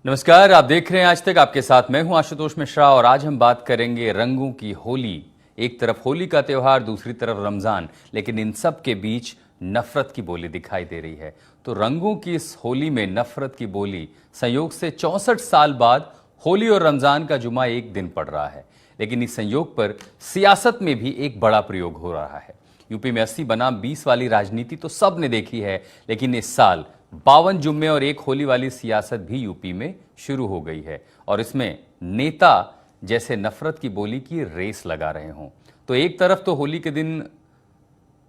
नमस्कार, आप देख रहे हैं आज तक। आपके साथ मैं हूं आशुतोष मिश्रा और आज हम बात करेंगे रंगों की होली। एक तरफ होली का त्योहार, दूसरी तरफ रमजान, लेकिन इन सब के बीच नफरत की बोली दिखाई दे रही है। तो रंगों की इस होली में नफरत की बोली, संयोग से 64 साल बाद होली और रमजान का जुमा एक दिन पड़ रहा है। लेकिन इस संयोग पर सियासत में भी एक बड़ा प्रयोग हो रहा है। यूपी में 80 बनाम 20 वाली राजनीति तो सब ने देखी है, लेकिन इस साल 52 जुम्मे और एक होली वाली सियासत भी यूपी में शुरू हो गई है और इसमें नेता जैसे नफरत की बोली की रेस लगा रहे हों। तो एक तरफ तो होली के दिन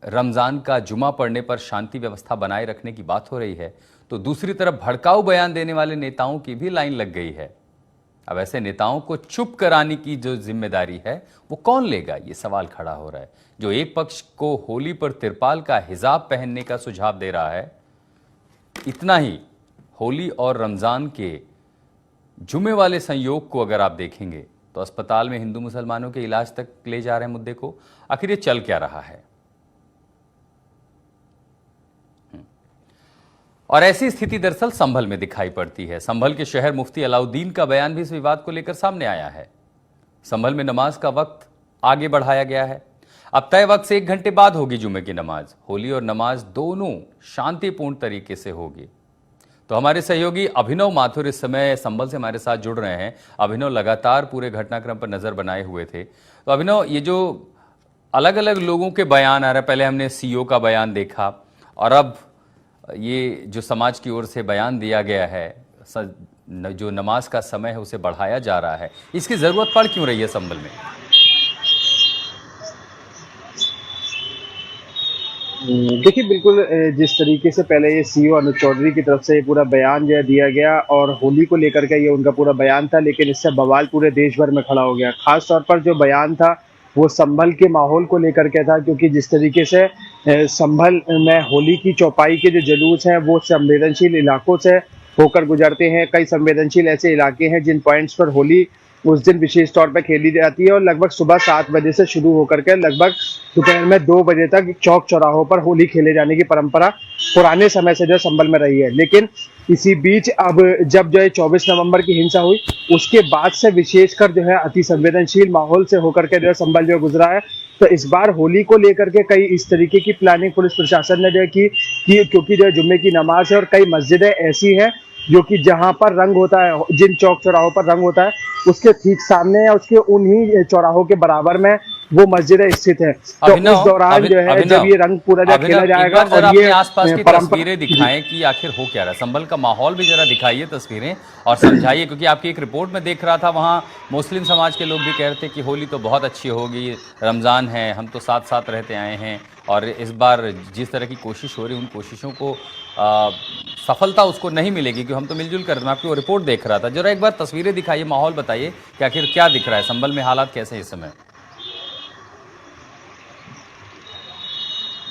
रमजान का जुमा पड़ने पर शांति व्यवस्था बनाए रखने की बात हो रही है, तो दूसरी तरफ भड़काऊ बयान देने वाले नेताओं की भी लाइन लग गई है। अब ऐसे नेताओं को चुप कराने की जो जिम्मेदारी है वो कौन लेगा, ये सवाल खड़ा हो रहा है। जो एक पक्ष को होली पर तिरपाल का हिजाब पहनने का सुझाव दे रहा है, इतना ही होली और रमजान के जुमे वाले संयोग को अगर आप देखेंगे तो अस्पताल में हिंदू मुसलमानों के इलाज तक ले जा रहे हैं मुद्दे को। आखिर ये चल क्या रहा है? और ऐसी स्थिति दरअसल संभल में दिखाई पड़ती है। संभल के शहर मुफ्ती अलाउद्दीन का बयान भी इस विवाद को लेकर सामने आया है। संभल में नमाज का वक्त आगे बढ़ाया गया है। अब तय वक्त से 1 घंटे बाद होगी जुमे की नमाज। होली और नमाज दोनों शांतिपूर्ण तरीके से होगी। तो हमारे सहयोगी अभिनव माथुर इस समय संभल से हमारे साथ जुड़ रहे हैं। अभिनव लगातार पूरे घटनाक्रम पर नजर बनाए हुए थे। तो अभिनव, ये जो अलग अलग लोगों के बयान आ रहे हैं, पहले हमने सीओ का बयान देखा और अब ये जो समाज की ओर से बयान दिया गया है, जो नमाज का समय है उसे बढ़ाया जा रहा है, इसकी जरूरत पड़ क्यों रही है संभल में? देखिए, बिल्कुल जिस तरीके से पहले ये सीईओ अनुज चौधरी की तरफ से ये पूरा बयान जो है दिया गया और होली को लेकर के ये उनका पूरा बयान था, लेकिन इससे बवाल पूरे देश भर में खड़ा हो गया। खास तौर पर जो बयान था वो संभल के माहौल को लेकर के था, क्योंकि जिस तरीके से संभल में होली की चौपाई के जो जुलूस हैं वो संवेदनशील इलाकों से होकर गुजरते हैं। कई संवेदनशील ऐसे इलाके हैं जिन पॉइंट्स पर होली उस दिन विशेष तौर पर खेली जाती है और लगभग सुबह 7 बजे से शुरू होकर के लगभग दोपहर में 2 बजे तक चौक चौराहों पर होली खेले जाने की परंपरा पुराने समय से जो संभल में रही है। लेकिन इसी बीच अब जब जो है 24 नवंबर की हिंसा हुई, उसके बाद से विशेषकर जो है अति संवेदनशील माहौल से होकर के जो है संभल जो गुजरा है। तो इस बार होली को लेकर के कई इस तरीके की प्लानिंग पुलिस प्रशासन ने जो है की, क्योंकि जो है जुम्मे की नमाज है और कई मस्जिदें ऐसी है जो कि जहां पर रंग होता है, जिन चौक चौराहों पर रंग होता है उसके ठीक सामने या उसके उन्हीं चौराहों के बराबर में वो मस्जिदें स्थित है। तो उस दौरान जो है जब ये रंग पूरा जो खेला जाएगा और ये आसपास की तस्वीरें दिखाएं कि आखिर हो क्या रहा है। संभल का माहौल भी जरा दिखाइए तस्वीरें और समझाइए, क्योंकि आपकी एक रिपोर्ट में देख रहा था वहाँ मुस्लिम समाज के लोग भी कह रहे थे कि होली तो बहुत अच्छी होगी, रमजान है, हम तो साथ साथ रहते आए हैं और इस बार जिस तरह की कोशिश हो रही उन कोशिशों को सफलता उसको नहीं मिलेगी क्योंकि हम तो मिलजुल कर। मैं आपकी वो रिपोर्ट देख रहा था, जरा एक बार तस्वीरें दिखाइए, माहौल बताइए कि आखिर क्या दिख रहा है, संभल में हालात कैसे हैं इस समय?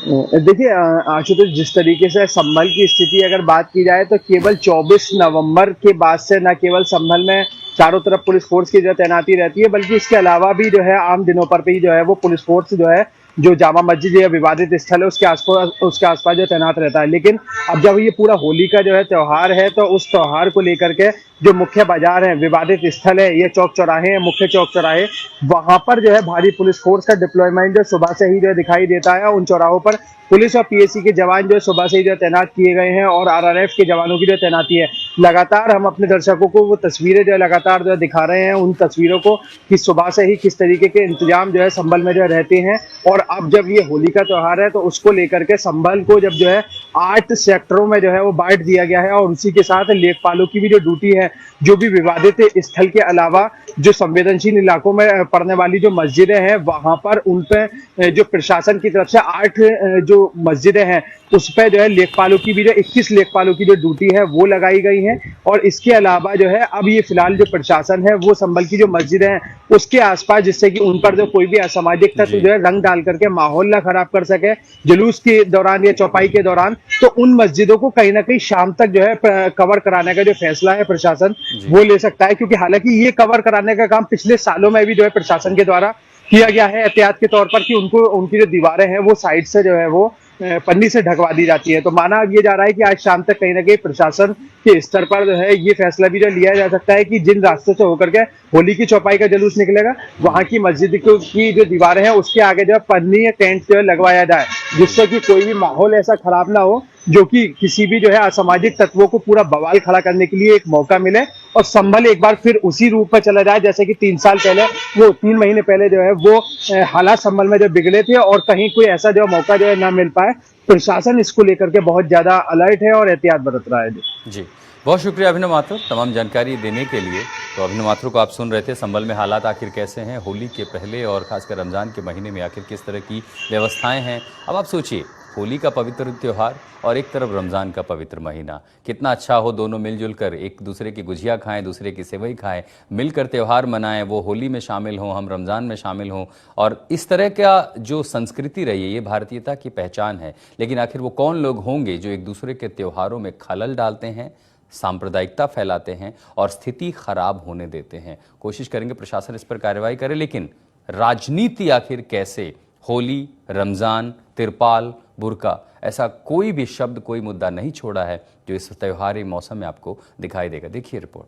देखिए आशुतोष, जिस तरीके से संभल की स्थिति अगर बात की जाए तो केवल 24 नवंबर के बाद से न केवल संभल में चारों तरफ पुलिस फोर्स की जो तैनाती रहती है, बल्कि इसके अलावा भी जो है आम दिनों पर भी जो है वो पुलिस फोर्स जो है जो जामा मस्जिद या विवादित स्थल है उसके आसपास जो तैनात रहता है। लेकिन अब जब ये पूरा होली का जो है त्योहार है तो उस त्योहार को लेकर के जो मुख्य बाजार है, विवादित स्थल है, ये चौक चौराहे हैं, मुख्य चौक चौराहे, वहां पर जो है भारी पुलिस फोर्स का डिप्लॉयमेंट जो सुबह से ही जो दिखाई देता है। उन चौराहों पर पुलिस और पीएसी के जवान जो सुबह से ही जो तैनात किए गए हैं और आरआरएफ के जवानों की जो तैनाती है। लगातार हम अपने दर्शकों को वो तस्वीरें जो लगातार जो दिखा रहे हैं, उन तस्वीरों को कि सुबह से ही किस तरीके के इंतजाम जो है संभल में जो रहते हैं। और अब जब ये होली का त्योहार है तो उसको लेकर के संभल को जब जो है 8 सेक्टरों में जो है वो बांट दिया गया है और उसी के साथ लेखपालों की भी जो ड्यूटी है, जो भी विवादित स्थल के अलावा जो संवेदनशील इलाकों में पड़ने वाली जो मस्जिदें हैं वहां पर उन पे जो प्रशासन की तरफ से 8 जो मस्जिदें हैं उस पर जो है लेखपालों की भी जो 21 लेखपालों की जो ड्यूटी है वो लगाई गई है। और इसके अलावा जो है अब ये फिलहाल जो प्रशासन है वो संभल की जो मस्जिदें हैं उसके आसपास, जिससे कि उन पर जो कोई भी असामाजिक तत्व जो है रंग डाल करके माहौल ना खराब कर सके जुलूस के दौरान या चौपाई के दौरान, तो उन मस्जिदों को कहीं ना कहीं शाम तक जो है कवर कराने का जो फैसला है प्रशासन वो ले सकता है। क्योंकि हालांकि ये कवर कराने का काम पिछले सालों में भी जो है प्रशासन के द्वारा किया गया है एहतियात के तौर पर कि उनको उनकी जो दीवारें हैं वो साइड से जो है वो पन्नी से ढकवा दी जाती है। तो माना ये जा रहा है कि आज शाम तक कहीं ना कहीं प्रशासन के स्तर पर जो है ये फैसला भी जो लिया जा सकता है कि जिन रास्तों से होकर के होली की चौपाई का जुलूस निकलेगा, वहां की मस्जिद की जो दीवारें हैं उसके आगे जो है पन्नी या टेंट जो है लगवाया जाए, जिससे कि कोई भी माहौल ऐसा खराब ना हो जो कि किसी भी जो है असामाजिक तत्वों को पूरा बवाल खड़ा करने के लिए एक मौका मिले, और संभल एक बार फिर उसी रूप में चला जाए जैसे कि 3 साल पहले, वो 3 महीने पहले जो है वो हालात संभल में जो बिगड़े थे, और कहीं कोई ऐसा जो मौका जो है ना मिल पाए। प्रशासन इसको लेकर के बहुत ज्यादा अलर्ट है और एहतियात बरत रहा है। जी, बहुत शुक्रिया अभिनव माथुर तमाम जानकारी देने के लिए। तो अभिनव माथुर को आप सुन रहे थे। संभल में हालात आखिर कैसे हैं होली के पहले और खासकर रमज़ान के महीने में आखिर किस तरह की व्यवस्थाएं हैं। अब आप सोचिए, होली का पवित्र त्यौहार और एक तरफ रमज़ान का पवित्र महीना, कितना अच्छा हो दोनों मिलजुल कर एक दूसरे की गुजिया खाएं, दूसरे की सेवई खाएं, मिलकर त्यौहार मनाएं, वो होली में शामिल हों, हम रमज़ान में शामिल हों। और इस तरह का जो संस्कृति रही है ये भारतीयता की पहचान है। लेकिन आखिर वो कौन लोग होंगे जो एक दूसरे के त्योहारों में खलल डालते हैं, सांप्रदायिकता फैलाते हैं और स्थिति खराब होने देते हैं। कोशिश करेंगे प्रशासन इस पर कार्रवाई करे, लेकिन राजनीति आखिर कैसे होली, रमज़ान, तिरपाल, बुर्का, ऐसा कोई भी शब्द, कोई मुद्दा नहीं छोड़ा है जो इस त्योहारी मौसम में आपको दिखाई देगा। देखिए रिपोर्ट।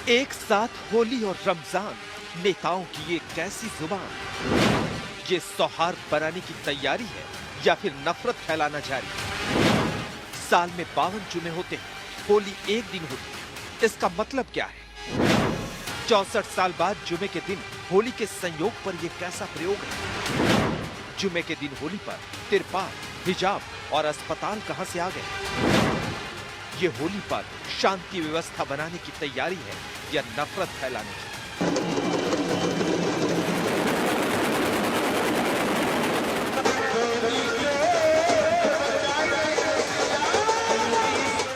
एक साथ होली और रमजान, नेताओं की एक कैसी जुबान। ये सौहार्द बनाने की तैयारी है या फिर नफरत फैलाना जारी। साल में 52 जुमे होते हैं, होली एक दिन होती है। इसका मतलब क्या है? 64 साल बाद जुमे के दिन होली के संयोग पर यह कैसा प्रयोग है? जुमे के दिन होली पर तिरपाल, हिजाब और अस्पताल कहां से आ गए? ये होली पर शांति व्यवस्था बनाने की तैयारी है या नफरत फैलाने की?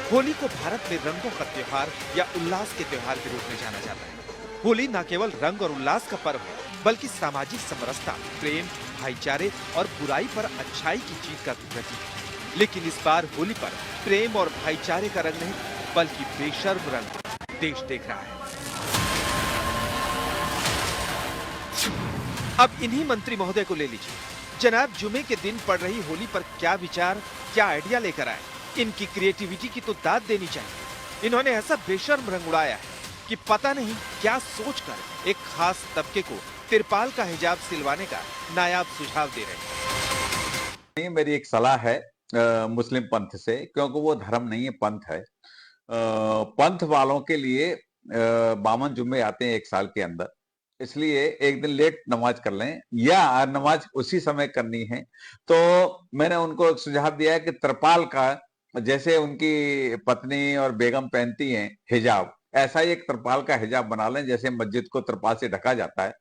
होली को भारत में रंगों का त्योहार या उल्लास के त्योहार के रूप में जाना जाता है। होली न केवल रंग और उल्लास का पर्व है, बल्कि सामाजिक समरसता, प्रेम, भाईचारे और बुराई पर अच्छाई की जीत का प्रतीक है। लेकिन इस बार होली पर प्रेम और भाईचारे का रंग नहीं, बल्कि बेशर्म रंग देश देख रहा है। अब इन्हीं मंत्री महोदय को ले लीजिए। जनाब, जुमे के दिन पड़ रही होली पर क्या विचार, क्या आइडिया लेकर आए? इनकी क्रिएटिविटी की तो दाद देनी चाहिए। इन्होंने ऐसा बेशर्म रंग उड़ाया है कि पता नहीं क्या सोचकर एक खास तबके को तिरपाल का हिजाब सिलवाने का नायाब सुझाव दे रहे हैं। मेरी एक सलाह है मुस्लिम पंथ से, क्योंकि वो धर्म नहीं है, पंथ है। पंथ वालों के लिए 52 जुम्मे आते हैं एक साल के अंदर, इसलिए एक दिन लेट नमाज कर लें या नमाज उसी समय करनी है। तो मैंने उनको सुझाव दिया है कि तिरपाल का, जैसे उनकी पत्नी और बेगम पहनती हैं हिजाब, ऐसा ही एक तिरपाल का हिजाब बना लें, जैसे मस्जिद को तिरपाल से ढका जाता है।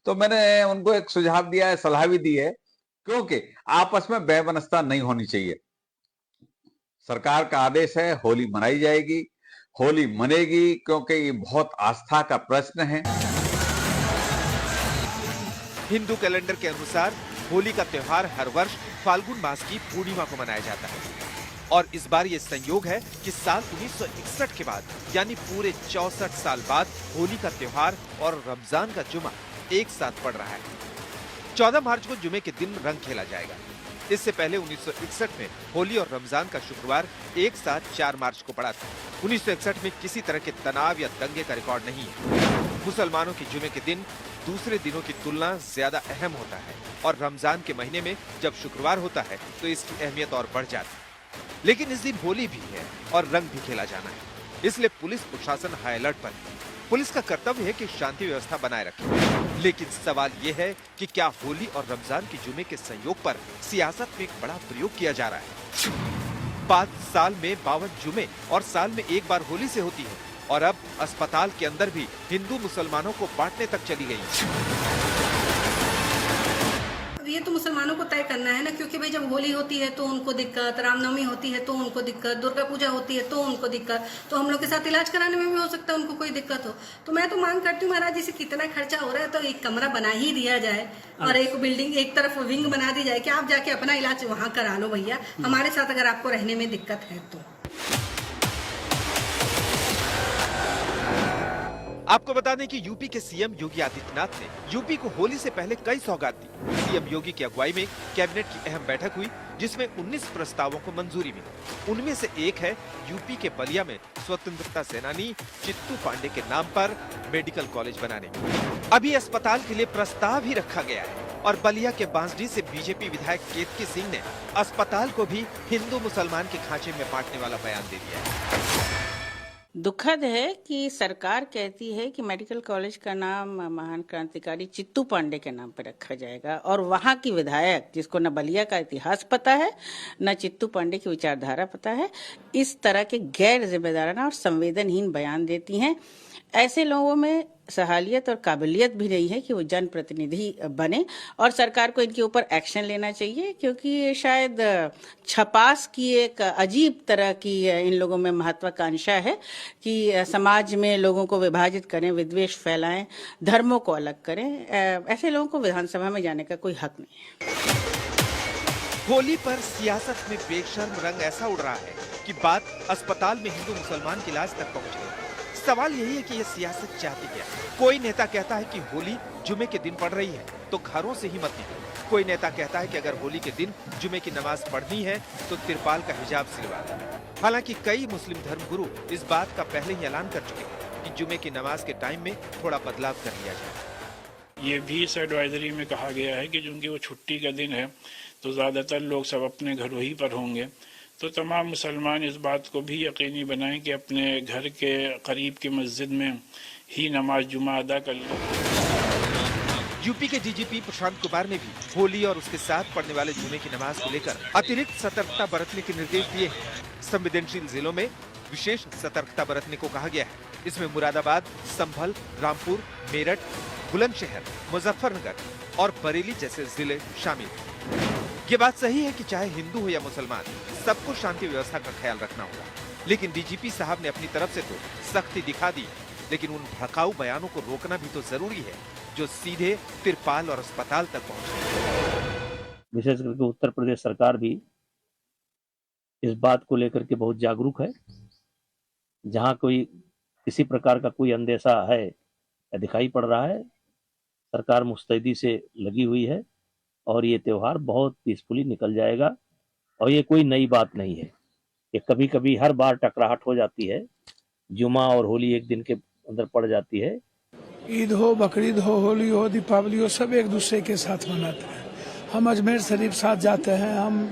तो मैंने उनको एक सुझाव दिया है, सलाह भी दी है, क्योंकि आपस में बेबनस्ता नहीं होनी चाहिए। सरकार का आदेश है, होली मनाई जाएगी, होली मनेगी, क्योंकि ये बहुत आस्था का प्रश्न है। हिंदू कैलेंडर के अनुसार होली का त्योहार हर वर्ष फाल्गुन मास की पूर्णिमा को मनाया जाता है, और इस बार ये संयोग है कि साल 1961 के बाद, यानी पूरे 64 साल बाद होली का त्योहार और रमजान का जुमा एक साथ पड़ रहा है। 14 मार्च को जुमे के दिन रंग खेला जाएगा। इससे पहले 1961 में होली और रमजान का शुक्रवार एक साथ 4 मार्च को पड़ा था। 1961 में किसी तरह के तनाव या दंगे का रिकॉर्ड नहीं है। मुसलमानों की जुमे के दिन दूसरे दिनों की तुलना ज्यादा अहम होता है, और रमजान के महीने में जब शुक्रवार होता है तो इसकी अहमियत और बढ़ जाती है। लेकिन इस दिन होली भी है और रंग भी खेला जाना है, इसलिए पुलिस प्रशासन हाई अलर्ट पर है। पुलिस का कर्तव्य है कि शांति व्यवस्था बनाए रखे। लेकिन सवाल यह है कि क्या होली और रमजान के जुमे के संयोग पर सियासत में एक बड़ा प्रयोग किया जा रहा है? 5 साल में 52 जुमे और साल में एक बार होली से होती है, और अब अस्पताल के अंदर भी हिंदू मुसलमानों को बांटने तक चली गई। ये तो मुसलमानों को तय करना है ना, क्योंकि भाई जब होली होती है तो उनको दिक्कत, रामनवमी होती है तो उनको दिक्कत, दुर्गा पूजा होती है तो उनको दिक्कत, तो हम लोग के साथ इलाज कराने में भी हो सकता है उनको कोई दिक्कत हो। तो मैं तो मांग करती हूँ महाराज जी से, कितना खर्चा हो रहा है तो एक कमरा बना ही दिया जाए, और एक बिल्डिंग, एक तरफ विंग बना दी जाए कि आप जाके अपना इलाज वहाँ करा लो भैया, हमारे साथ अगर आपको रहने में दिक्कत है तो। आपको बता दें कि यूपी के सीएम योगी आदित्यनाथ ने यूपी को होली से पहले कई सौगात दी। सीएम योगी की अगुवाई में कैबिनेट की अहम बैठक हुई, जिसमें 19 प्रस्तावों को मंजूरी मिली। उनमें से एक है यूपी के बलिया में स्वतंत्रता सेनानी चित्तू पांडे के नाम पर मेडिकल कॉलेज बनाने। अभी अस्पताल के लिए प्रस्ताव ही रखा गया है और बलिया के बांसडीह से बीजेपी विधायक केतकी सिंह ने अस्पताल को भी हिंदू मुसलमान के खांचे में बांटने वाला बयान दे दिया है। दुखद है कि सरकार कहती है कि मेडिकल कॉलेज का नाम महान क्रांतिकारी चित्तू पांडे के नाम पर रखा जाएगा, और वहां की विधायक जिसको न बलिया का इतिहास पता है न चित्तू पांडे की विचारधारा पता है, इस तरह के गैर जिम्मेदाराना और संवेदनहीन बयान देती हैं। ऐसे लोगों में सहालियत और काबिलियत भी नहीं है कि वो जनप्रतिनिधि बने, और सरकार को इनके ऊपर एक्शन लेना चाहिए, क्योंकि ये शायद छपास की एक अजीब तरह की इन लोगों में महत्वाकांक्षा है कि समाज में लोगों को विभाजित करें, विद्वेष फैलाएं, धर्मों को अलग करें। ऐसे लोगों को विधानसभा में जाने का कोई हक नहीं है। होली पर सियासत में बेशर्म रंग ऐसा उड़ रहा है कि बात अस्पताल में हिंदू मुसलमान के इलाज तक पहुंच गई। सवाल यही है कि यह सियासत चाहती क्या? कोई नेता कहता है कि होली जुमे के दिन पड़ रही है तो घरों से ही मत निकलो। कोई नेता कहता है कि अगर होली के दिन जुमे की नमाज पढ़नी है तो तिरपाल का हिजाब सिलवा दो। हालांकि कई मुस्लिम धर्मगुरु इस बात का पहले ही ऐलान कर चुके हैं कि जुमे की नमाज के टाइम में थोड़ा बदलाव कर लिया जाए। ये भी इस एडवाइजरी में कहा गया है कि चूंकि वो छुट्टी का दिन है तो ज्यादातर लोग सब अपने घरों ही पर होंगे, तो तमाम मुसलमान इस बात को भी यकीनी बनाएं कि अपने घर के करीब की मस्जिद में ही नमाज जुमा अदा कर लें। यूपी के डीजीपी प्रशांत कुमार ने भी होली और उसके साथ पढ़ने वाले जुमे की नमाज को लेकर अतिरिक्त सतर्कता बरतने के निर्देश दिए हैं। संवेदनशील जिलों में विशेष सतर्कता बरतने को कहा गया है। इसमें मुरादाबाद, संभल, रामपुर, मेरठ, बुलंदशहर, मुजफ्फरनगर और बरेली जैसे जिले शामिल। ये बात सही है कि चाहे हिंदू हो या मुसलमान, सबको शांति व्यवस्था का ख्याल रखना होगा। लेकिन डीजीपी साहब ने अपनी तरफ से तो सख्ती दिखा दी, लेकिन उन भड़काऊ बयानों को रोकना भी तो जरूरी है जो सीधे तिरपाल और अस्पताल तक पहुंचे। विशेष करके उत्तर प्रदेश सरकार भी इस बात को लेकर के बहुत जागरूक है। जहां कोई किसी प्रकार का कोई अंदेशा है या दिखाई पड़ रहा है, सरकार मुस्तैदी से लगी हुई है और ये त्योहार बहुत पीसफुली निकल जाएगा। और ये कोई नई बात नहीं है, ये कभी कभी हर बार टकराहट हो जाती है। जुमा और होली एक दिन के अंदर पड़ जाती है। ईद हो, बकरीद हो, होली हो, दीपावली हो, सब एक दूसरे के साथ मनाते हैं। हम अजमेर शरीफ साथ जाते हैं, हम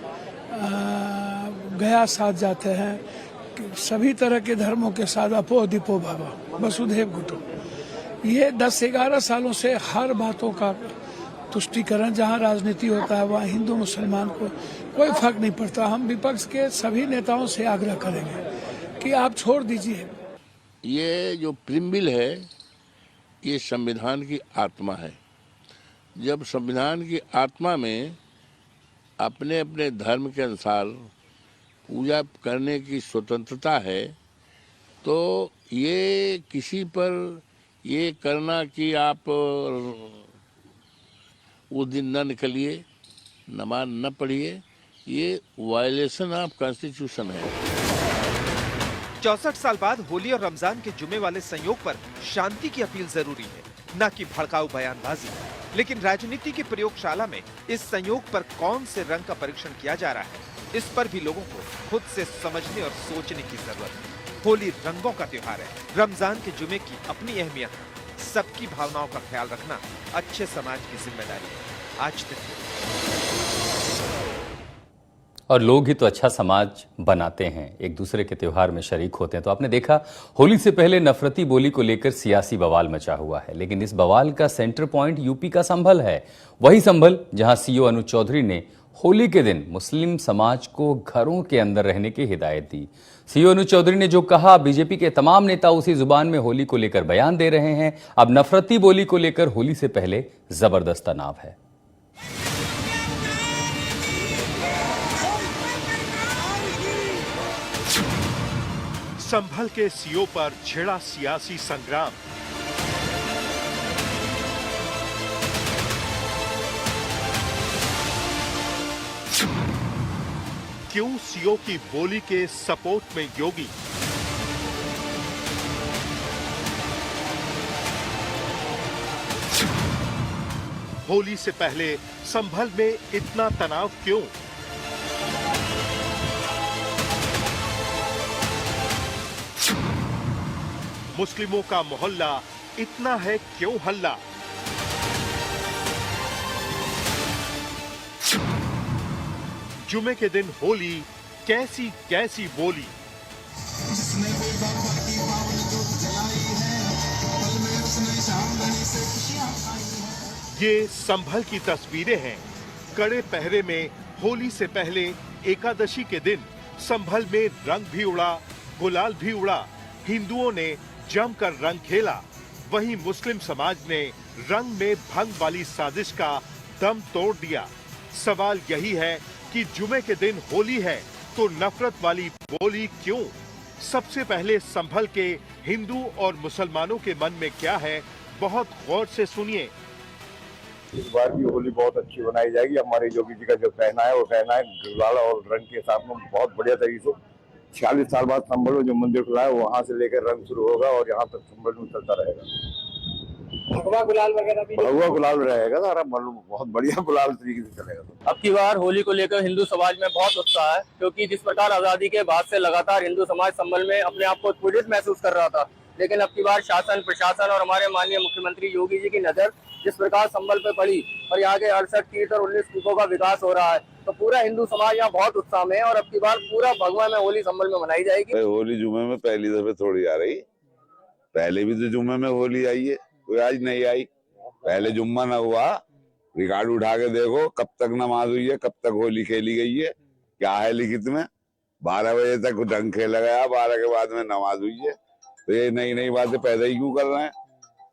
गया साथ जाते हैं, सभी तरह के धर्मों के साथ अपो दीपो बाबा वसुधैव कुटुंब। ये 10-11 सालों से हर बातों का तुष्टिकरण, जहाँ राजनीति होता है वहाँ हिंदू मुसलमान को कोई फर्क नहीं पड़ता। हम विपक्ष के सभी नेताओं से आग्रह करेंगे कि आप छोड़ दीजिए। ये जो प्रिम्बिल है ये संविधान की आत्मा है। जब संविधान की आत्मा में अपने अपने धर्म के अनुसार पूजा करने की स्वतंत्रता है, तो ये किसी पर ये करना कि आप उस दिन न निकलिए, नमाज न पढ़िए, ये वायलेशन ऑफ कॉन्स्टिट्यूशन है। 64 साल बाद होली और रमजान के जुमे वाले संयोग पर शांति की अपील जरूरी है, न कि भड़काऊ बयानबाजी। लेकिन राजनीति की प्रयोगशाला में इस संयोग पर कौन से रंग का परीक्षण किया जा रहा है, इस पर भी लोगों को खुद से समझने और सोचने की जरूरत है। होली रंगों का त्योहार है, रमजान के जुमे की अपनी अहमियत है। सबकी भावनाओं का ख्याल रखना अच्छे समाज की जिम्मेदारी है। आज तक और लोग ही तो अच्छा समाज बनाते हैं, एक दूसरे के त्योहार में शरीक होते हैं। तो आपने देखा होली से पहले नफरती बोली को लेकर सियासी बवाल मचा हुआ है, लेकिन इस बवाल का सेंटर पॉइंट यूपी का संभल है। वही संभल जहां सीओ अनुज चौधरी ने होली के दिन मुस्लिम समाज को घरों के अंदर रहने की हिदायत दी। सीओ अनुज चौधरी ने जो कहा, बीजेपी के तमाम नेता उसी जुबान में होली को लेकर बयान दे रहे हैं। अब नफरती बोली को लेकर होली से पहले जबरदस्त तनाव है। संभल के सीओ पर छिड़ा सियासी संग्राम। क्यों सीओ की बोली के सपोर्ट में योगी? होली से पहले संभल में इतना तनाव क्यों? मुस्लिमों का मोहल्ला इतना है क्यों हल्ला? जुमे के दिन होली कैसी कैसी बोली? ये संभल की तस्वीरें हैं। कड़े पहरे में होली से पहले एकादशी के दिन संभल में रंग भी उड़ा, गुलाल भी उड़ा। हिंदुओं ने जमकर रंग खेला, वहीं मुस्लिम समाज ने रंग में भंग वाली साजिश का दम तोड़ दिया। सवाल यही है कि जुमे के दिन होली है तो नफरत वाली बोली क्यों? सबसे पहले संभल के हिंदू और मुसलमानों के मन में क्या है, बहुत गौर से सुनिए। इस बार की होली बहुत अच्छी बनाई जाएगी। हमारे योगी जी का जो कहना है वो कहना है गुलाल और रंग के साथ में बहुत बढ़िया तरीके से 46 साल बाद संभल में जो मंदिर खुला है वहाँ से लेकर रंग शुरू होगा और यहाँ तक संभल में चलता रहेगा। भगवा गुलाल वगैरह भी भगवा गुलाल रहेगा सारा, बहुत बढ़िया गुलाल तरीके से चलेगा। अब की बार होली को लेकर हिंदू समाज में बहुत उत्साह है, क्योंकि जिस प्रकार आजादी के बाद से लगातार हिंदू समाज संभल में अपने आप को पीड़ित महसूस कर रहा था, लेकिन अब की बार शासन प्रशासन और हमारे माननीय मुख्यमंत्री योगी जी की नजर जिस प्रकार संभल पे पड़ी और यहाँ के 68 तीर्थ और 19 कूपों का विकास हो रहा है, तो पूरा हिंदू समाज यहाँ बहुत उत्साह में है और अब की बार पूरा भगवा में होली संभल में मनाई जाएगी। होली जुमे में पहली दफे थोड़ी आ रही, पहले भी तो जुम्मे में होली आई है, कोई आज नहीं आई। पहले जुम्मा न हुआ, रिकॉर्ड उठा के देखो कब तक नमाज हुई है, कब तक होली खेली गई है, क्या है लिखित में। 12 बजे तक रंग खेला गया, 12 के बाद में नमाज हुई है। तो ये नई नई बातें पैदा ही क्यों कर रहे हैं?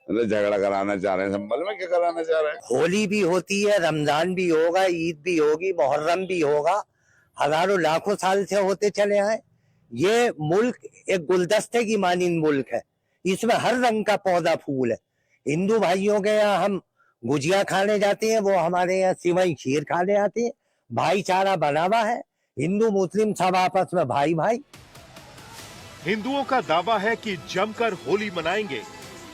मतलब झगड़ा कराना चाह रहे हैं। संभल में क्या कराना चाह रहे हैं? होली भी होती है, रमजान भी होगा, ईद भी होगी, मुहर्रम भी होगा, हजारों लाखों साल से होते चले आए। ये मुल्क एक गुलदस्ते की मानिंद मुल्क है, इसमें हर रंग का पौधा फूल है। हिंदू भाइयों के यहाँ हम गुजिया खाने जाते हैं, वो हमारे यहाँ सिवई खीर खाने आते हैं। भाईचारा बना हुआ है, हिंदू मुस्लिम सब आपस में भाई भाई। हिंदुओं का दावा है कि जमकर होली मनाएंगे,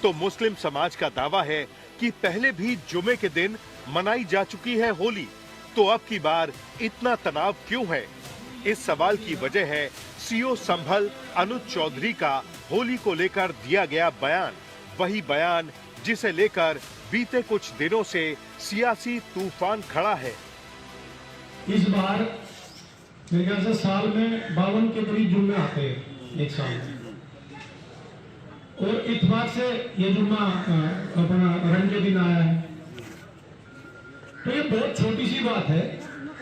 तो मुस्लिम समाज का दावा है कि पहले भी जुमे के दिन मनाई जा चुकी है होली, तो अब की बार इतना तनाव क्यों है? इस सवाल की वजह है सीओ संभल अनुज चौधरी का होली को लेकर दिया गया बयान। वही बयान जिसे लेकर बीते कुछ दिनों से सियासी तूफान खड़ा है। इस बार मेरे ख्याल से साल में 52 के करीब जुम्मे आते हैं एक साल में, और इतवार से ये जुम्मा अपना रंग के दिन आया है। तो ये बहुत छोटी सी बात है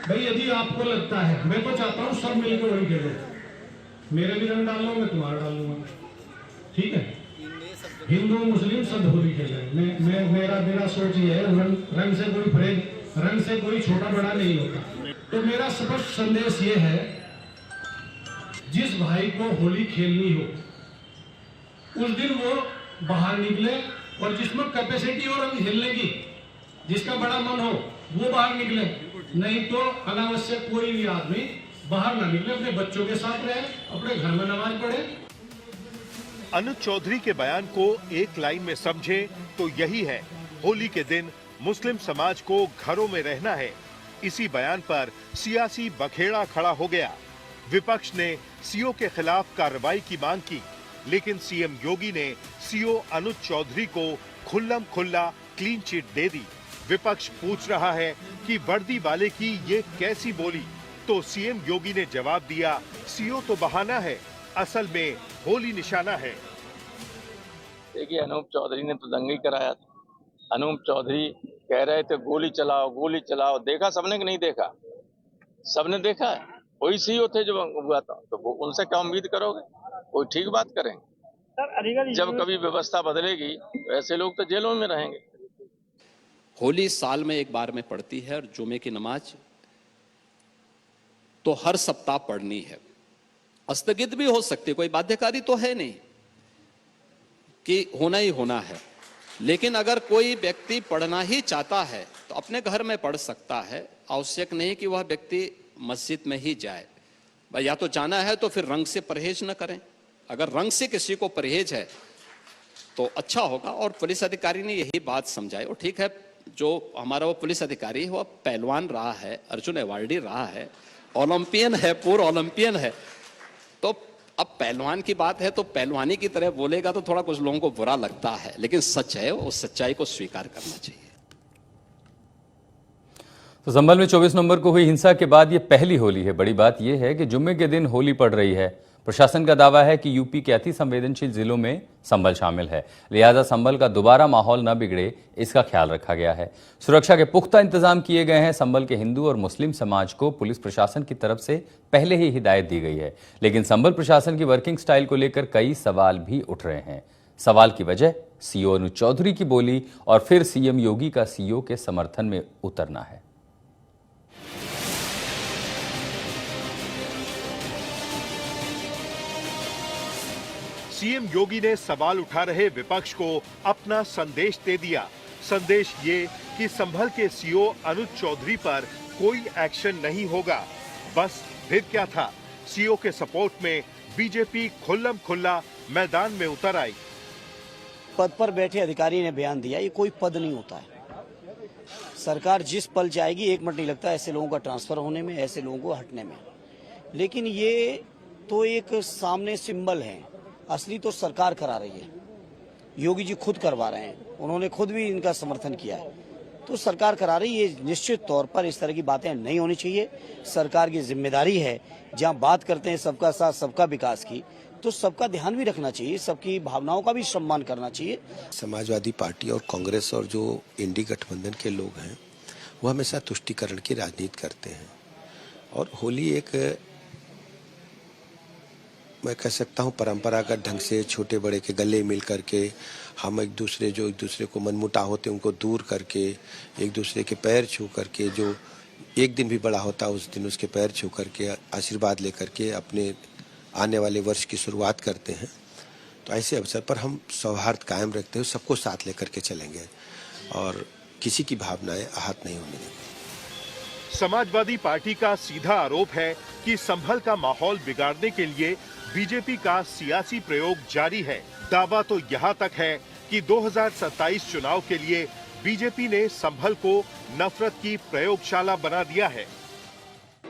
भाई। यदि आपको लगता है, मैं तो चाहता हूँ सब मिलकर होली खेलो, मेरे भी रंग डाल लो, मैं तुम्हारा डाल लूंगा, ठीक है। हिंदू मुस्लिम सब होली खेले। मेरा सोच ये है, रंग से कोई फर्क, रंग से कोई छोटा बड़ा नहीं होता। तो मेरा स्पष्ट संदेश ये है, जिस भाई को होली खेलनी हो उस दिन वो बाहर निकले, और जिसमें कैपेसिटी हो रंग खेलने की, जिसका बड़ा मन हो वो बाहर निकले, नहीं तो अनावश्यक कोई भी आदमी बाहर ना निकले, अपने बच्चों के साथ रहे, अपने घर में नमाज पढ़े। अनुज चौधरी के बयान को एक लाइन में समझे तो यही है, होली के दिन मुस्लिम समाज को घरों में रहना है। इसी बयान पर सियासी बखेड़ा खड़ा हो गया। विपक्ष ने सीओ के खिलाफ कार्रवाई की मांग की, लेकिन सीएम योगी ने सीओ अनुज चौधरी को खुल्लम खुल्ला क्लीन चिट दे दी। विपक्ष पूछ रहा है कि वर्दी वाले की ये कैसी बोली, तो सीएम योगी ने जवाब दिया, सीओ तो बहाना है, असल में होली निशाना है। देखिए, अनूप चौधरी ने तो दंगा ही कराया था। अनूप चौधरी कह रहे थे गोली चलाओ गोली चलाओ, देखा सबने कि नहीं देखा? सबने देखा है। वही सीओ थे जो हुआ था, तो वो उनसे क्या उम्मीद करोगे? कोई ठीक बात करेंगे? जब कभी व्यवस्था बदलेगी तो ऐसे लोग तो जेलों में रहेंगे। होली साल में एक बार में पड़ती है, और जुमे की नमाज तो हर सप्ताह पढ़नी है। स्थगित भी हो सकती है, कोई बाध्यकारी तो है नहीं कि होना ही होना है। लेकिन अगर कोई व्यक्ति पढ़ना ही चाहता है तो अपने घर में पढ़ सकता है, आवश्यक नहीं कि वह व्यक्ति मस्जिद में ही जाए। या तो जाना है तो फिर रंग से परहेज न करें। अगर रंग से किसी को परहेज है तो अच्छा होगा, और पुलिस अधिकारी ने यही बात समझाई। और ठीक है, जो हमारा वो पुलिस अधिकारी है वो पहलवान रहा है, अर्जुन अवार्डी रहा है, ओलंपियन है, पूर्व ओलंपियन है। तो अब पहलवान की बात है तो पहलवानी की तरह बोलेगा तो थोड़ा कुछ लोगों को बुरा लगता है, लेकिन सच है, उस सच्चाई को स्वीकार करना चाहिए। तो संभल में 24 नवंबर को हुई हिंसा के बाद ये पहली होली है। बड़ी बात यह है कि जुम्मे के दिन होली पड़ रही है। प्रशासन का दावा है कि यूपी के अति संवेदनशील जिलों में संभल शामिल है, लिहाजा संभल का दोबारा माहौल न बिगड़े इसका ख्याल रखा गया है। सुरक्षा के पुख्ता इंतजाम किए गए हैं। संभल के हिंदू और मुस्लिम समाज को पुलिस प्रशासन की तरफ से पहले ही हिदायत दी गई है, लेकिन संभल प्रशासन की वर्किंग स्टाइल को लेकर कई सवाल भी उठ रहे हैं। सवाल की वजह सीओ अनुज चौधरी की बोली और फिर सीएम योगी का सीओ के समर्थन में उतरना है। सीएम योगी ने सवाल उठा रहे विपक्ष को अपना संदेश दे दिया। संदेश ये कि संभल के सीओ अनुज चौधरी पर कोई एक्शन नहीं होगा। बस फिर क्या था, सीओ के सपोर्ट में बीजेपी खुल्लम खुल्ला मैदान में उतर आई। पद पर बैठे अधिकारी ने बयान दिया, ये कोई पद नहीं होता है। सरकार जिस पल जाएगी 1 मिनट नहीं लगता ऐसे लोगों का ट्रांसफर होने में, ऐसे लोगों को हटने में। लेकिन ये तो एक सामने सिंबल है, असली तो सरकार करा रही है। योगी जी खुद करवा रहे हैं, उन्होंने खुद भी इनका समर्थन किया है, तो सरकार करा रही है। निश्चित तौर पर इस तरह की बातें नहीं होनी चाहिए। सरकार की जिम्मेदारी है, जहां बात करते हैं सबका साथ सबका विकास की, तो सबका ध्यान भी रखना चाहिए, सबकी भावनाओं का भी सम्मान करना चाहिए। समाजवादी पार्टी और कांग्रेस और जो इंडी गठबंधन के लोग हैं वो हमेशा तुष्टीकरण की राजनीति करते हैं, और होली एक मैं कह सकता हूँ परंपरागत ढंग से छोटे बड़े के गले मिल करके हम एक दूसरे को मनमुटाव होते उनको दूर करके, एक दूसरे के पैर छू करके, जो एक दिन भी बड़ा होता उस दिन उसके पैर छू करके आशीर्वाद लेकर के अपने आने वाले वर्ष की शुरुआत करते हैं। तो ऐसे अवसर पर हम सौहार्द कायम रखते हुए सबको साथ लेकर के चलेंगे और किसी की भावनाएं आहत नहीं होने देंगे। समाजवादी पार्टी का सीधा आरोप है कि संभल का माहौल बिगाड़ने के लिए बीजेपी का सियासी प्रयोग जारी है। दावा तो यहाँ तक है कि 2027 चुनाव के लिए बीजेपी ने संभल को नफरत की प्रयोगशाला बना दिया है।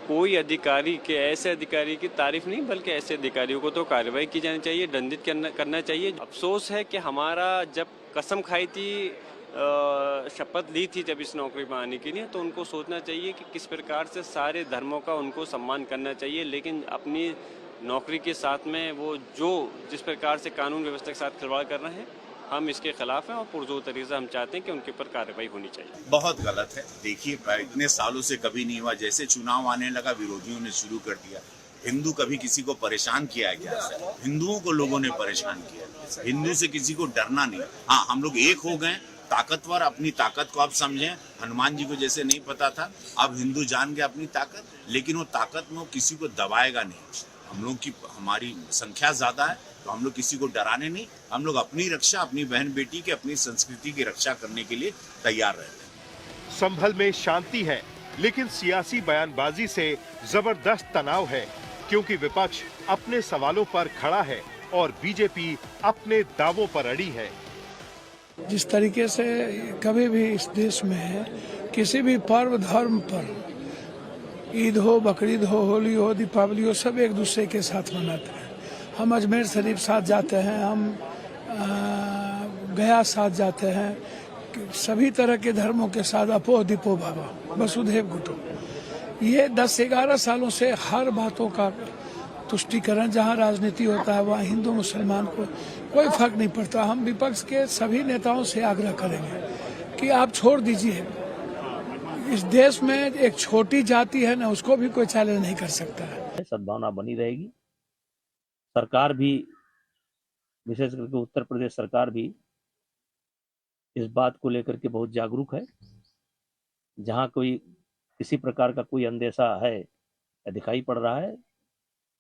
कोई अधिकारी के ऐसे अधिकारी की तारीफ नहीं, बल्कि ऐसे अधिकारियों को तो कार्रवाई की जानी चाहिए, दंडित करना चाहिए। अफसोस है कि हमारा जब कसम खाई थी, शपथ ली थी जब इस नौकरी में आने के लिए, तो उनको सोचना चाहिए कि किस प्रकार से सारे धर्मों का उनको सम्मान करना चाहिए, लेकिन अपनी नौकरी के साथ में वो जिस प्रकार से कानून व्यवस्था के साथ खिलवाड़ कर रहे हैं, हम इसके खिलाफ हैं और पुरजोर तरीके से हम चाहते हैं कि उनके ऊपर कार्रवाई होनी चाहिए। बहुत गलत है। देखिए, इतने सालों से कभी नहीं हुआ, जैसे चुनाव आने लगा विरोधियों ने शुरू कर दिया। हिंदू कभी किसी को परेशान किया है क्या? हिंदुओं को लोगों ने परेशान किया। हिंदू से किसी को डरना नहीं। हाँ, हम लोग एक हो गए, ताकतवर, अपनी ताकत को आप समझें। हनुमान जी को जैसे नहीं पता था, अब हिंदू जान गए अपनी ताकत, लेकिन वो ताकत में वो किसी को दबाएगा नहीं। हम लोग की हमारी संख्या ज्यादा है, तो हम लोग किसी को डराने नहीं, हम लोग अपनी रक्षा, अपनी बहन बेटी की, अपनी संस्कृति की रक्षा करने के लिए तैयार रहते हैं। संभल में शांति है, लेकिन सियासी बयानबाजी से जबरदस्त तनाव है, क्योंकि विपक्ष अपने सवालों पर खड़ा है और बीजेपी अपने दावों पर अड़ी है। जिस तरीके से कभी भी इस देश में किसी भी पर्व धर्म पर, ईद हो, बकरीद हो, होली हो, दीपावली हो, सब एक दूसरे के साथ मनाते हैं। हम अजमेर शरीफ साथ जाते हैं, हम गया साथ जाते हैं, सभी तरह के धर्मों के साथ अपोह दीपो बाबा वसुधैव कुटुंबकम। ये 10-11 सालों से हर बातों का तुष्टीकरण, जहाँ राजनीति होता है वहाँ हिंदू मुसलमान को कोई फर्क नहीं पड़ता। हम विपक्ष के सभी नेताओं से आग्रह करेंगे कि आप छोड़ दीजिए। इस देश में एक छोटी जाति है ना, उसको भी कोई चैलेंज नहीं कर सकता है। सद्भावना बनी रहेगी। सरकार भी, विशेष करके उत्तर प्रदेश सरकार भी इस बात को लेकर के बहुत जागरूक है। जहां कोई किसी प्रकार का कोई अंदेशा है या दिखाई पड़ रहा है,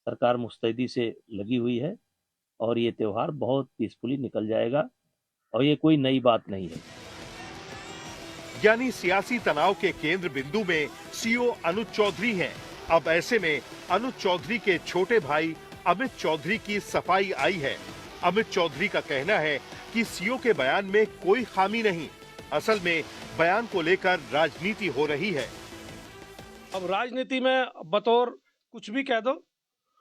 सरकार मुस्तैदी से लगी हुई है और ये त्योहार बहुत पीसफुली निकल जाएगा और ये कोई नई बात नहीं है। यानी सियासी तनाव के केंद्र बिंदु में सीओ अनुज चौधरी हैं। अब ऐसे में अनुज चौधरी के छोटे भाई अमित चौधरी की सफाई आई है। अमित चौधरी का कहना है कि सीओ के बयान में कोई खामी नहीं, असल में बयान को लेकर राजनीति हो रही है। अब राजनीति में बतौर कुछ भी कह दो,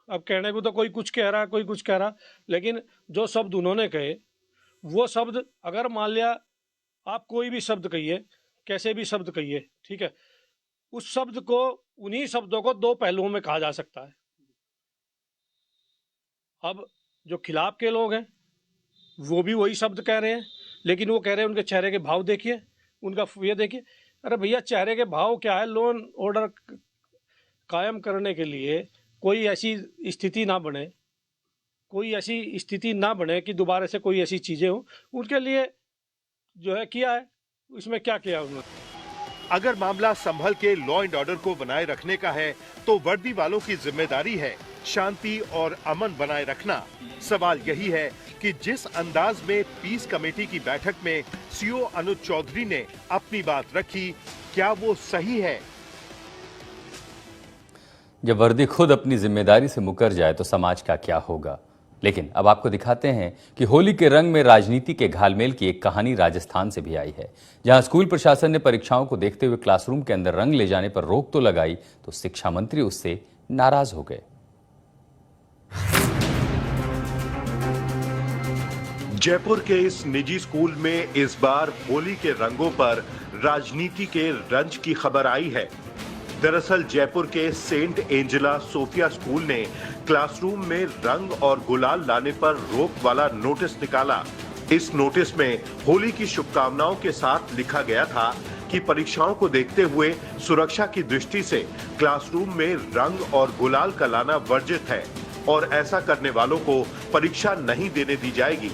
अब कहने को तो कोई कुछ कह रहा, कोई कुछ कह रहा, लेकिन जो शब्द उन्होंने कहे वो शब्द, अगर मान लिया आप कोई भी शब्द कहिए, कैसे भी शब्द कहिए, ठीक है, उस शब्द को, उन्हीं शब्दों को दो पहलुओं में कहा जा सकता है। अब जो खिलाफ के लोग हैं वो भी वही शब्द कह रहे हैं, लेकिन वो कह रहे हैं उनके चेहरे के भाव देखिए, उनका ये देखिए। अरे भैया, चेहरे के भाव क्या है? लॉ एंड ऑर्डर कायम करने के लिए कोई ऐसी स्थिति ना बने, कोई ऐसी स्थिति ना बने कि दोबारा से कोई ऐसी चीजें हो, उनके लिए जो है किया है, इसमें क्या किया उन्होंने। अगर मामला संभल के लॉ एंड ऑर्डर को बनाए रखने का है तो वर्दी वालों की जिम्मेदारी है शांति और अमन बनाए रखना। सवाल यही है कि जिस अंदाज में पीस कमेटी की बैठक में सीओ अनुज चौधरी ने अपनी बात रखी, क्या वो सही है? जब वर्दी खुद अपनी जिम्मेदारी से मुकर जाए तो समाज का क्या होगा। लेकिन अब आपको दिखाते हैं कि होली के रंग में राजनीति के घालमेल की एक कहानी राजस्थान से भी आई है, जहां स्कूल प्रशासन ने परीक्षाओं को देखते हुए क्लासरूम के अंदर रंग ले जाने पर रोक तो लगाई, तो शिक्षा मंत्री उससे नाराज हो गए। जयपुर के इस निजी स्कूल में इस बार होली के रंगों पर राजनीति के रंज की खबर आई है। दरअसल जयपुर के सेंट एंजेला सोफिया स्कूल ने क्लासरूम में रंग और गुलाल लाने पर रोक वाला नोटिस निकाला। इस नोटिस में होली की शुभकामनाओं के साथ लिखा गया था कि परीक्षाओं को देखते हुए सुरक्षा की दृष्टि से क्लासरूम में रंग और गुलाल का लाना वर्जित है और ऐसा करने वालों को परीक्षा नहीं देने दी जाएगी।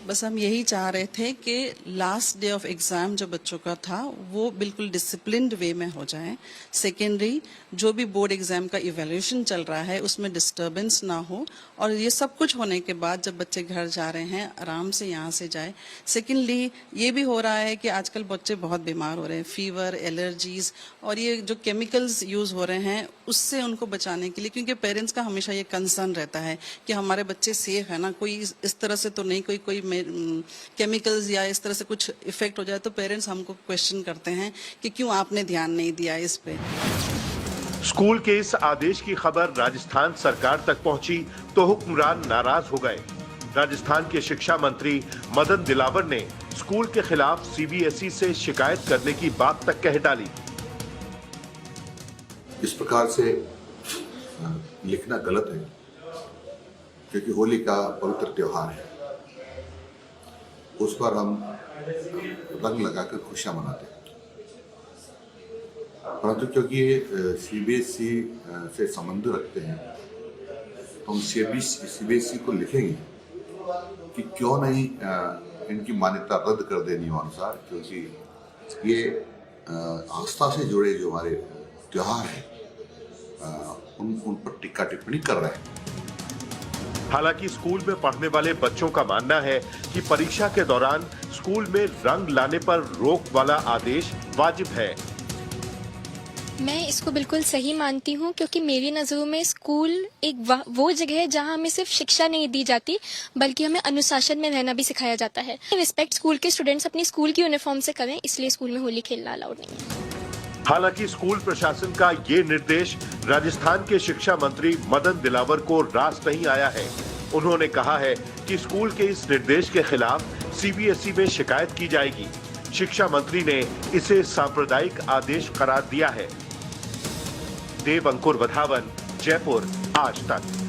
बस हम यही चाह रहे थे कि लास्ट डे ऑफ एग्जाम जो बच्चों का था वो बिल्कुल डिसिप्लिन्ड वे में हो जाए। सेकेंडरी, जो भी बोर्ड एग्जाम का इवैल्यूएशन चल रहा है उसमें डिस्टर्बेंस ना हो, और ये सब कुछ होने के बाद जब बच्चे घर जा रहे हैं आराम से यहाँ से जाए। सेकेंडली, ये भी हो रहा है कि आजकल बच्चे बहुत बीमार हो रहे हैं, फीवर, एलर्जीज, और ये जो केमिकल्स यूज हो रहे हैं उससे उनको बचाने के लिए, क्योंकि पेरेंट्स का हमेशा ये कंसर्न रहता है कि हमारे बच्चे सेफ है ना, कोई इस तरह से तो नहीं कोई केमिकल्स या इस तरह से कुछ इफेक्ट हो जाए तो पेरेंट्स हमको क्वेश्चन करते हैं कि क्यों आपने ध्यान नहीं दिया इस पे। स्कूल के इस आदेश की खबर राजस्थान सरकार तक पहुंची तो हुक्मरान नाराज हो गए। राजस्थान के शिक्षा मंत्री मदन दिलावर ने स्कूल के खिलाफ सीबीएसई से शिकायत करने की बात तक कह डाली। इस प्रकार से लिखना गलत है, क्योंकि होली का पवित्र त्योहार है, उस पर हम रंग लगाकर खुशियां मनाते हैं। परंतु क्योंकि ये सीबीएसई से संबंध रखते हैं तो हम सीबीएसई को लिखेंगे कि क्यों नहीं इनकी मान्यता रद्द कर दे नियमानुसार, क्योंकि ये आस्था से जुड़े जो हमारे त्योहार हैं उन पर टिक्का टिप्पणी कर रहे हैं। हालांकि स्कूल में पढ़ने वाले बच्चों का मानना है कि परीक्षा के दौरान स्कूल में रंग लाने पर रोक वाला आदेश वाजिब है। मैं इसको बिल्कुल सही मानती हूँ, क्योंकि मेरी नज़रों में स्कूल एक वो जगह है जहाँ हमें सिर्फ शिक्षा नहीं दी जाती बल्कि हमें अनुशासन में रहना भी सिखाया जाता है। रिस्पेक्ट स्कूल के स्टूडेंट्स अपनी स्कूल की यूनिफॉर्म से करें, इसलिए स्कूल में होली खेलना अलाउड नहीं है। हालांकि स्कूल प्रशासन का ये निर्देश राजस्थान के शिक्षा मंत्री मदन दिलावर को रास नहीं आया है। उन्होंने कहा है कि स्कूल के इस निर्देश के खिलाफ सीबीएसई में शिकायत की जाएगी। शिक्षा मंत्री ने इसे सांप्रदायिक आदेश करार दिया है। देव अंकुर वधावन, जयपुर, आज तक।